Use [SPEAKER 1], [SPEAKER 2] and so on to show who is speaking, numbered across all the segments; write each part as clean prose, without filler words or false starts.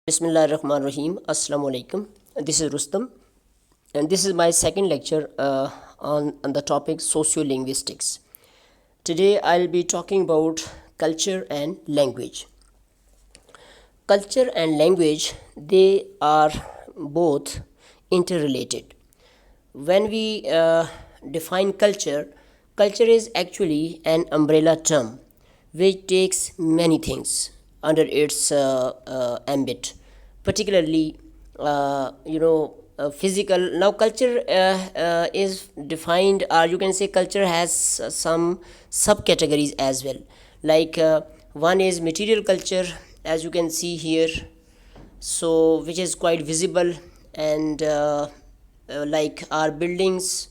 [SPEAKER 1] Bismillahirrahmanirrahim. Assalamu alaikum. This is Rustam, and this is my second lecture on the topic sociolinguistics. Today I'll be talking about culture and language. Culture and language, they are both interrelated. When we define culture, culture is actually an umbrella term which takes many things under its ambit, particularly physical. Now culture is defined, or you can say culture has some subcategories as well, like one is material culture, as you can see here, so which is quite visible, and like our buildings,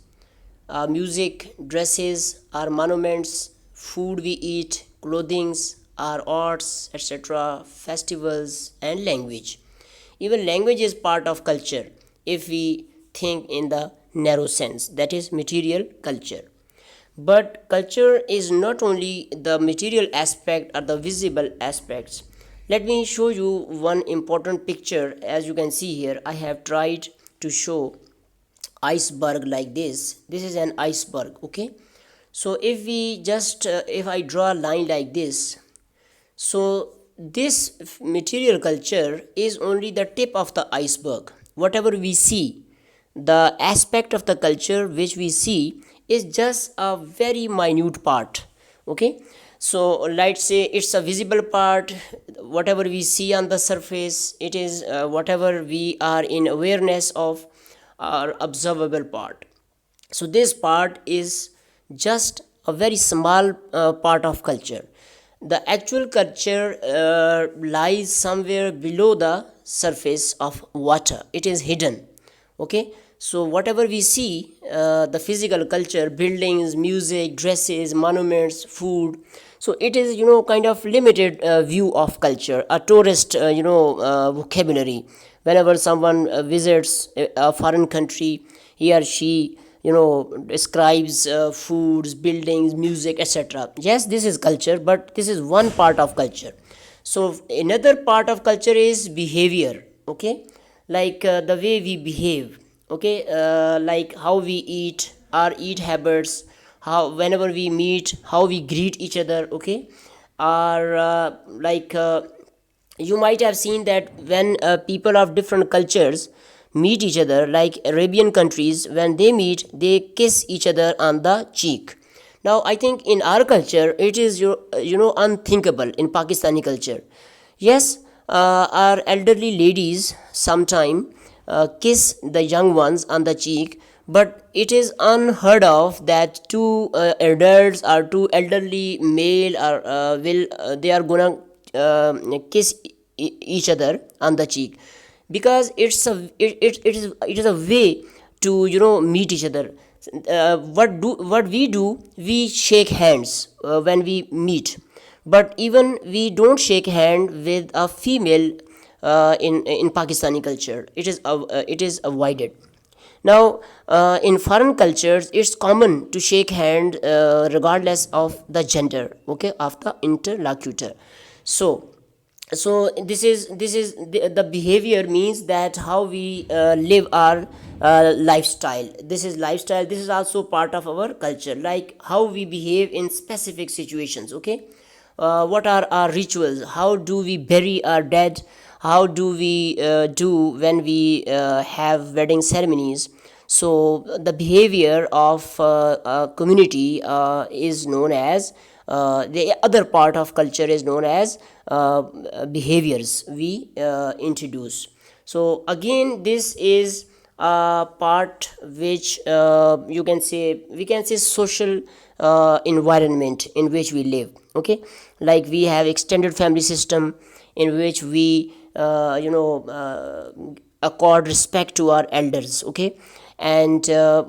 [SPEAKER 1] our music, dresses, our monuments, food we eat, clothings, our arts, etc., festivals, and language. Even language is part of culture if we think in the narrow sense, that is material culture. But culture is not only the material aspect or the visible aspects. Let me show you one important picture. As you can see here, I have tried to show iceberg like this. This is an iceberg, okay? So if we just if I draw a line like this, so this material culture is only the tip of the iceberg. Whatever we see, the aspect of the culture which we see is just a very minute part, okay? So let's say it's a visible part. Whatever we see on the surface, it is whatever we are in awareness of, our observable part. So this part is just a very small part of culture. The actual culture lies somewhere below the surface of water. It is hidden, okay? So whatever we see, the physical culture, buildings, music, dresses, monuments, food, so it is kind of limited view of culture, a tourist vocabulary. Whenever someone visits a foreign country, he or she describes foods, buildings, music, etc. Yes, this is culture, but this is one part of culture. So another part of culture is behavior, okay? Like the way we behave, okay? Like how we eat, our eat habits, how whenever we meet, how we greet each other, okay? Or you might have seen that when people of different cultures meet each other, like Arabian countries, when they meet, they kiss each other on the cheek. Now I think in our culture it is unthinkable in Pakistani culture. Yes, our elderly ladies sometime kiss the young ones on the cheek, but it is unheard of that two adults or two elderly male are will they are gonna kiss each other on the cheek, because it is a way to meet each other. What we do, we shake hands when we meet, but even we don't shake hand with a female in Pakistani culture. It is avoided. Now in foreign cultures it's common to shake hand regardless of the gender, okay, of the interlocutor. So this is the behavior means that how we live our lifestyle. This is lifestyle. This is also part of our culture, like how we behave in specific situations, okay? What are our rituals? How do we bury our dead? How do we do when we have wedding ceremonies? So the behavior of a community is known as the other part of culture is known as behaviors we introduce. So again, this is a part which you can say, we can say, social environment in which we live, okay? Like we have extended family system in which we accord respect to our elders, okay? And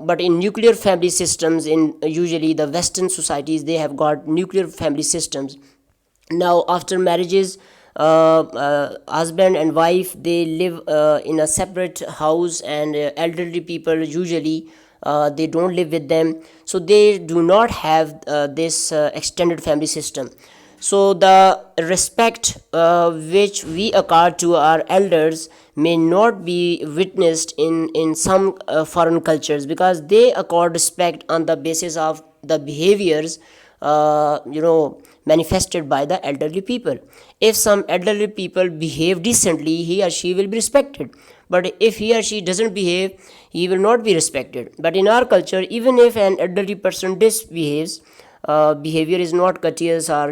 [SPEAKER 1] but in nuclear family systems, in usually the western societies, they have got nuclear family systems. Now after marriages, husband and wife, they live in a separate house, and elderly people usually they don't live with them, so they do not have this extended family system. So the respect which we accord to our elders may not be witnessed in some foreign cultures, because they accord respect on the basis of the behaviors manifested by the elderly people. If some elderly people behave decently, he or she will be respected, but if he or she doesn't behave, he will not be respected. But in our culture, even if an elderly person disbehaves, behavior is not courteous, or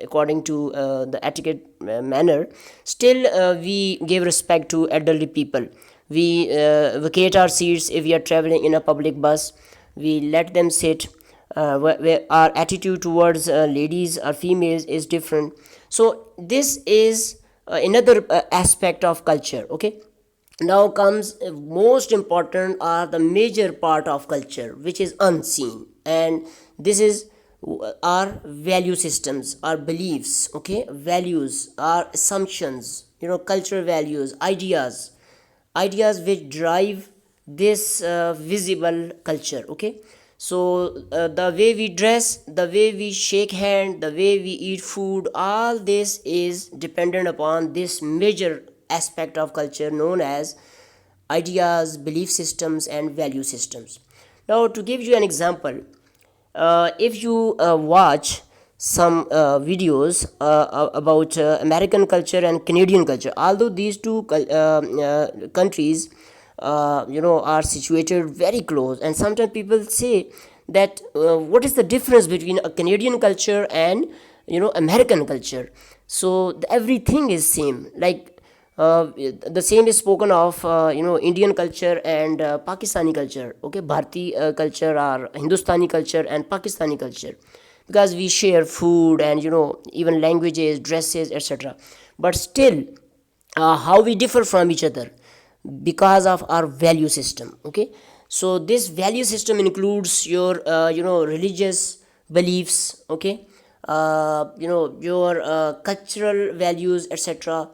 [SPEAKER 1] according to the etiquette manner, still we give respect to elderly people. We vacate our seats if we are traveling in a public bus. We let them sit. Where our attitude towards ladies or females is different. So this is another aspect of culture. Okay, now comes most important, or the major part of culture, which is unseen, and this is our value systems, our beliefs. Okay, values, our assumptions, cultural values, ideas which drive this visible culture. Okay, so the way we dress, the way we shake hand, the way we eat food, all this is dependent upon this major aspect of culture known as ideas, belief systems, and value systems. Now, to give you an example, if you watch some videos about American culture and Canadian culture, although these two countries are situated very close, and sometimes people say that what is the difference between a Canadian culture and American culture? So everything is same, like the same is spoken of Indian culture and Pakistani culture. Okay, Bharati culture, or Hindustani culture and Pakistani culture, because we share food and even languages, dresses, etc. But still, how we differ from each other? Because of our value system. Okay, so this value system includes your religious beliefs. Okay, your cultural values, etc.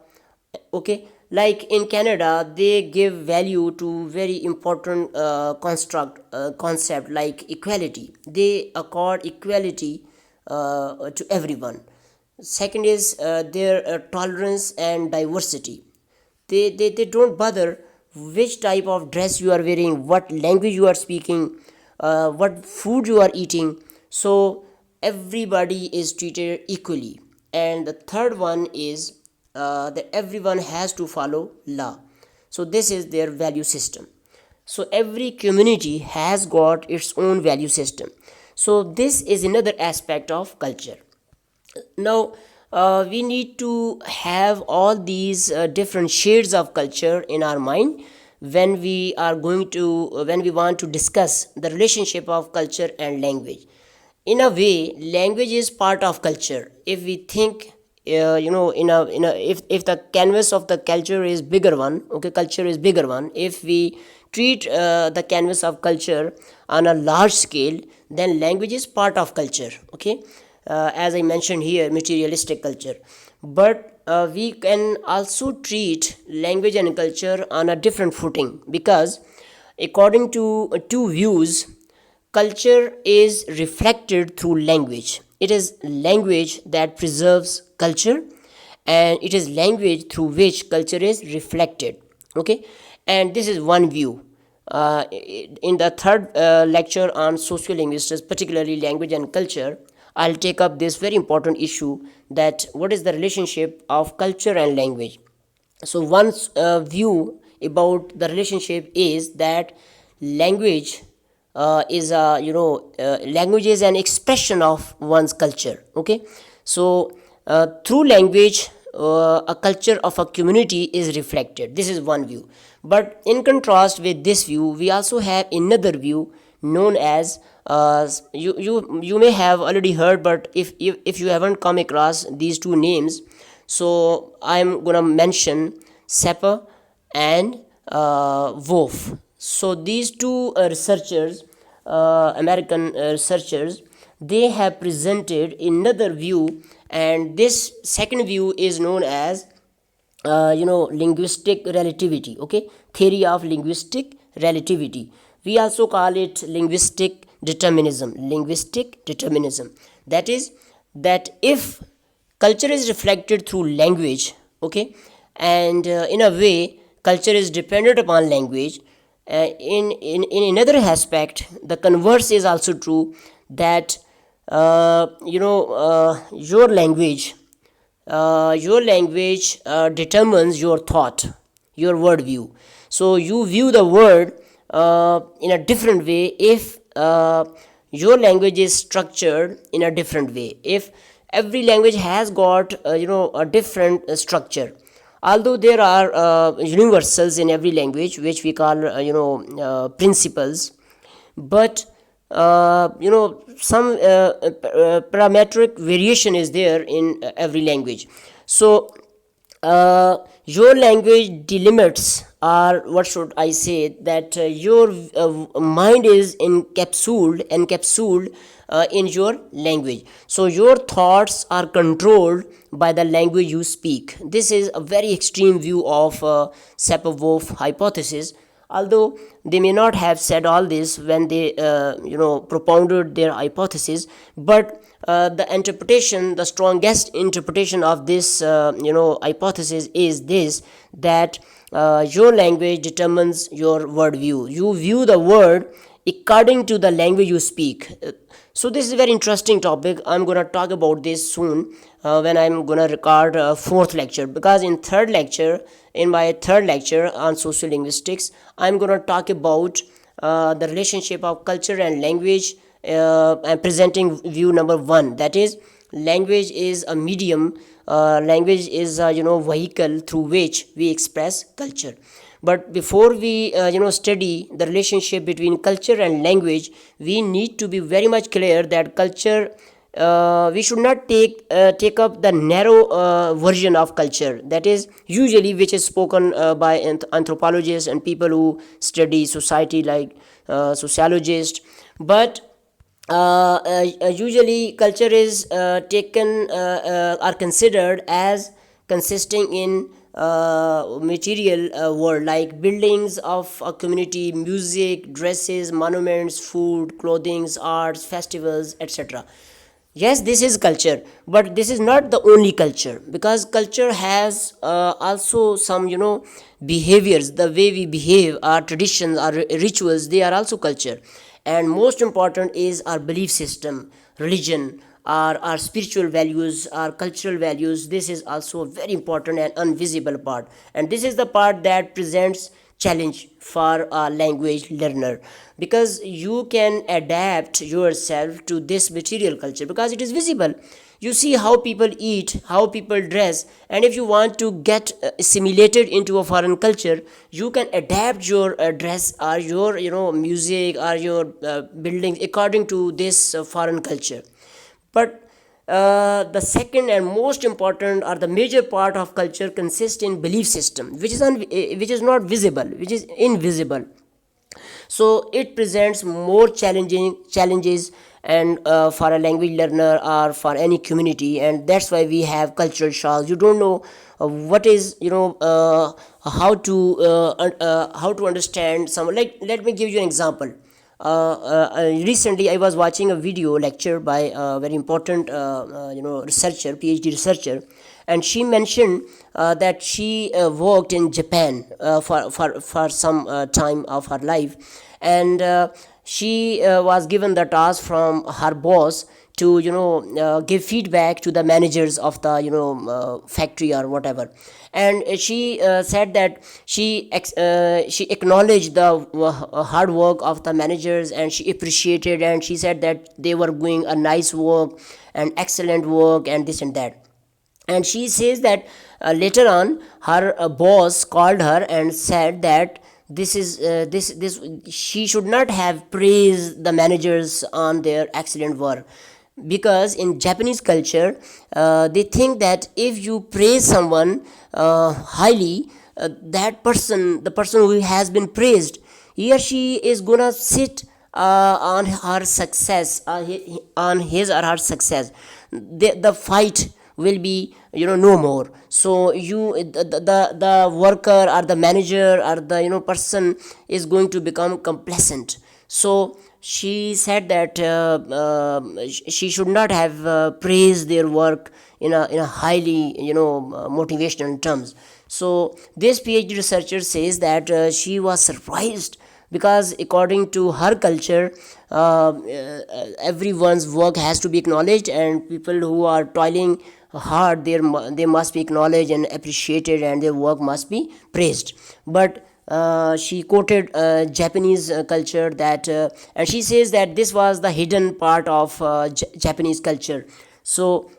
[SPEAKER 1] Okay, like in Canada, they give value to very important concept like equality. They accord equality to everyone. Second is their tolerance and diversity. They don't bother which type of dress you are wearing, what language you are speaking, what food you are eating. So everybody is treated equally. And the third one is that everyone has to follow law. So this is their value system. So every community has got its own value system. So this is another aspect of culture. Now we need to have all these different shades of culture in our mind when we are going to when we want to discuss the relationship of culture and language. In a way, language is part of culture. If we think if the canvas of the culture is bigger one. Okay, culture is bigger one. If we treat the canvas of culture on a large scale, then language is part of culture. Okay, as I mentioned here, materialistic culture. But we can also treat language and culture on a different footing, because according to two views, culture is reflected through language. It is language that preserves culture, and it is language through which culture is reflected. Okay, and this is one view. In the third lecture on sociolinguistics, particularly language and culture, I'll take up this very important issue, that what is the relationship of culture and language. So one view about the relationship is that language language is an expression of one's culture. Okay, so through language, a culture of a community is reflected. This is one view. But in contrast with this view, we also have another view known as you may have already heard, but if you haven't come across these two names, so I'm gonna mention Sepper and Wolf. So these two researchers, American researchers, they have presented another view, and this second view is known as linguistic relativity. Okay, theory of linguistic relativity. We also call it linguistic determinism. Linguistic determinism, that is, that if culture is reflected through language, okay, and in a way culture is dependent upon language, in another aspect the converse is also true, that your language determines your thought, your word view. So you view the word in a different way if your language is structured in a different way. If every language has got a different structure, although there are universals in every language which we call principles, but some parametric variation is there in every language. So your language delimits, or what should I say, that your mind is encapsulated in your language. So your thoughts are controlled by the language you speak. This is a very extreme view of Sapir-Whorf hypothesis, although they may not have said all this when they propounded their hypothesis. But the strongest interpretation of this hypothesis is this, that your language determines your worldview. You view the world according to the language you speak. So this is a very interesting topic. I'm going to talk about this soon when I'm going to record fourth lecture, because in my third lecture on sociolinguistics, I'm going to talk about the relationship of culture and language. I'm presenting view number one, that is, language is a medium. Language is a vehicle through which we express culture. But before we study the relationship between culture and language, we need to be very much clear that culture, we should not take up the narrow version of culture, that is usually which is spoken by anthropologists and people who study society, like sociologists. But usually culture is taken are considered as consisting in material world, like buildings of a community, music, dresses, monuments, food, clothing, arts, festivals, etc. Yes, this is culture, but this is not the only culture, because culture has also some behaviors. The way we behave, our traditions, our rituals, they are also culture. And most important is our belief system, religion, our spiritual values, our cultural values. This is also a very important and invisible part, and this is the part that presents challenge for a language learner, because you can adapt yourself to this material culture because it is visible. You see how people eat, how people dress, and if you want to get assimilated into a foreign culture, you can adapt your dress or your music or your buildings according to this foreign culture. But the second and most important, or the major part of culture, consists in belief system, which is not visible, which is invisible. So it presents more challenging challenges, and for a language learner or for any community, and that's why we have cultural shocks. You don't know what is how to understand some, like, let me give you an example. Recently I was watching a video lecture by a very important researcher, PhD researcher, and she mentioned that she worked in Japan for some time of her life, and she was given the task from her boss to give feedback to the managers of the factory or whatever. And she said that she acknowledged the hard work of the managers, and she appreciated, and she said that they were doing a nice work and excellent work and this and that. And she says that later on her boss called her and said that this she should not have praised the managers on their excellent work, because in Japanese culture they think that if you praise someone highly, that person, the person who has been praised, he or she is gonna sit on her success, on his or her success. The fight will be no more. So the worker or the manager or the person is going to become complacent. So she said that she should not have praised their work in a highly motivational terms. So this PhD researcher says that she was surprised because according to her culture, everyone's work has to be acknowledged, and people who are toiling hard, they must be acknowledged and appreciated, and their work must be praised. But she quoted Japanese culture, that and she says that this was the hidden part of Japanese culture. So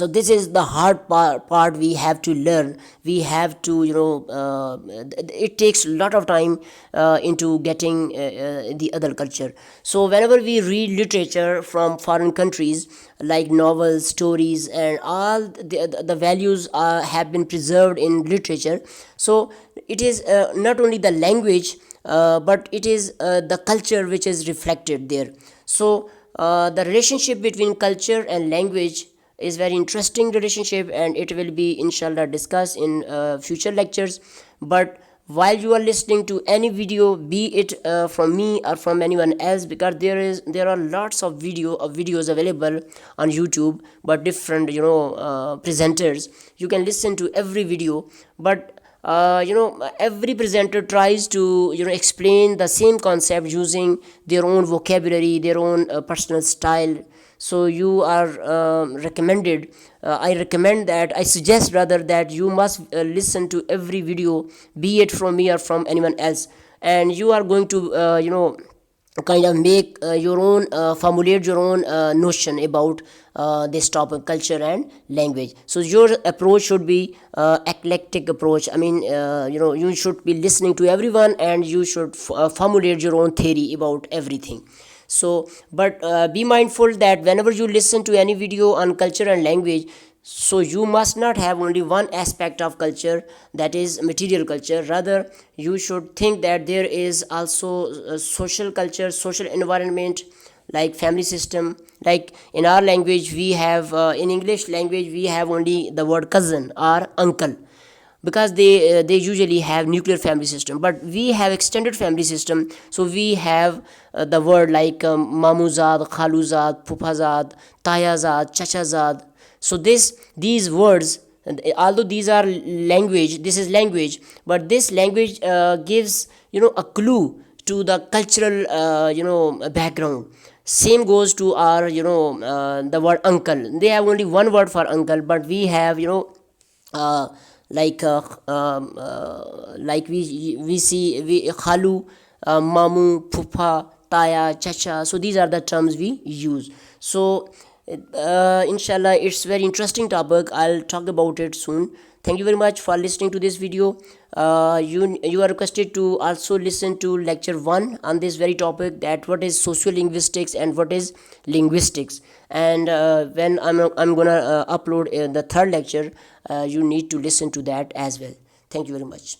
[SPEAKER 1] this is the hard part we have to learn. We have to, it takes a lot of time into getting the other culture. So whenever we read literature from foreign countries, like novels, stories, and all the values have been preserved in literature. So it is not only the language, but it is the culture which is reflected there. So the relationship between culture and language is very interesting relationship, and it will be inshallah discussed in future lectures. But while you are listening to any video, be it from me or from anyone else, because there are lots of videos available on YouTube, but different presenters, you can listen to every video. But every presenter tries to explain the same concept using their own vocabulary, their own personal style. So you are recommended, I recommend that, I suggest rather, that you must listen to every video, be it from me or from anyone else, and you are going to kind of make your own formulate your own notion about this topic, culture and language. So your approach should be eclectic approach. I mean, you should be listening to everyone, and you should formulate your own theory about everything. So but be mindful that whenever you listen to any video on culture and language, so you must not have only one aspect of culture, that is material culture. Rather, you should think that there is also social culture, social environment, like family system. Like in our language, we have in English language, we have only the word cousin or uncle, because they usually have nuclear family system, but we have extended family system. So we have the word like mamuzad, khaluzad, pupazad, tayazad, chachazad. So these words, although these are language, this is language, but this language gives a clue to the cultural background. Same goes to our the word uncle. They have only one word for uncle, but we have uh, like we see khalu, mamu, phupa, taya, chacha. So these are the terms we use. So inshallah, it's very interesting topic. I'll talk about it soon. Thank you very much for listening to this video. You are requested to also listen to lecture 1 on this very topic, that what is sociolinguistics and what is linguistics. And when I'm gonna upload the third lecture, you need to listen to that as well. Thank you very much.